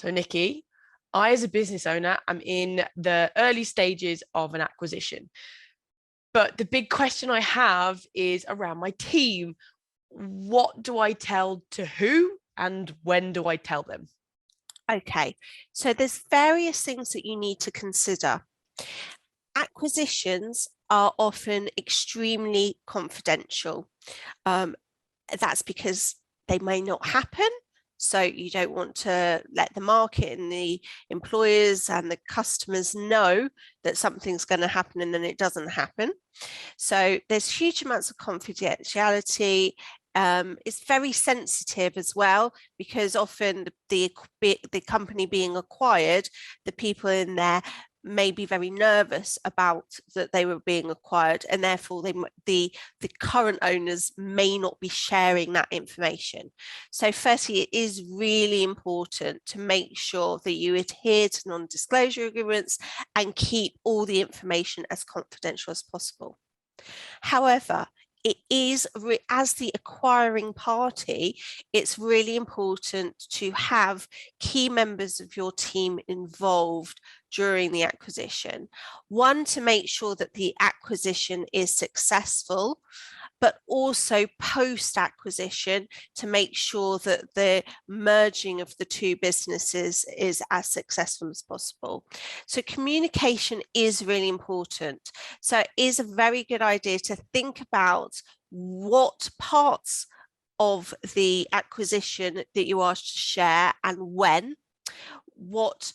So, Nikki, I, as a business owner, am in the early stages of an acquisition. But the big question I have is around my team. What do I tell to who and when do I tell them? Okay, so there's various things that you need to consider. Acquisitions are often extremely confidential. Um, that's because they may not happen. So you don't want to let the market and the employers and the customers know that something's going to happen and then it doesn't happen. So there's huge amounts of confidentiality. It's very sensitive as well, because often the company being acquired, the people in there may be very nervous about that they were being acquired, and therefore the current owners may not be sharing that information. So firstly, it is really important to make sure that you adhere to non-disclosure agreements and keep all the information as confidential as possible. However, it is, as the acquiring party, it's really important to have key members of your team involved during the acquisition. One, to make sure that the acquisition is successful, but also post-acquisition to make sure that the merging of the two businesses is as successful as possible. So communication is really important. So it is a very good idea to think about what parts of the acquisition that you are to share and when, what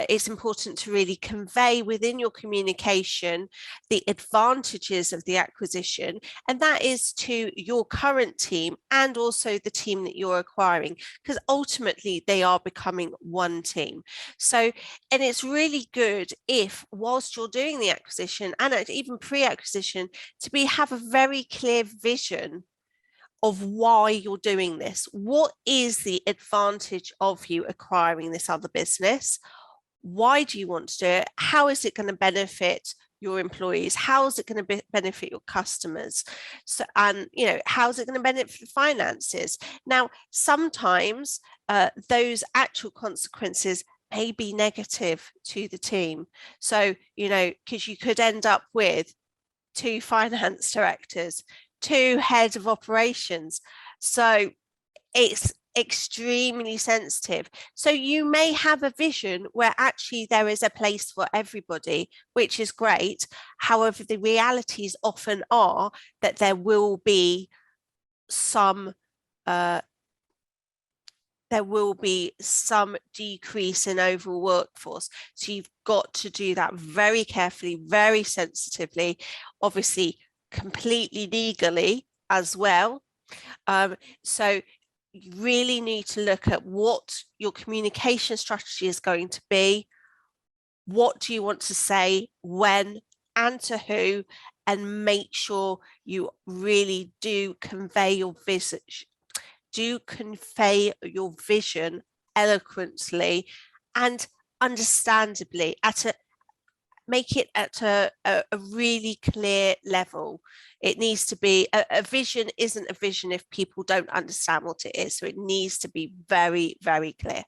it's important to really convey within your communication the advantages of the acquisition, and that is to your current team and also the team that you're acquiring, because ultimately they are becoming one team. So, and it's really good if, whilst you're doing the acquisition and even pre-acquisition, to have a very clear vision of why you're doing this. What is the advantage of you acquiring this other business? Why do you want to do it? How is it going to benefit your employees? How is it going to benefit your customers? So, and how is it going to benefit finances? Now, sometimes those actual consequences may be negative to the team. So, because you could end up with 2 finance directors, 2 heads of operations. So it's extremely sensitive. So you may have a vision where actually there is a place for everybody, which is great. However, the realities often are that there will be some decrease in overall workforce. So you've got to do that very carefully, very sensitively, obviously completely legally as well. So you really need to look at what your communication strategy is going to be. What do you want to say, when, and to who, and make sure you really do convey your vision eloquently and understandably make it at a really clear level. It needs to be a vision isn't a vision if people don't understand what it is. So it needs to be very, very clear.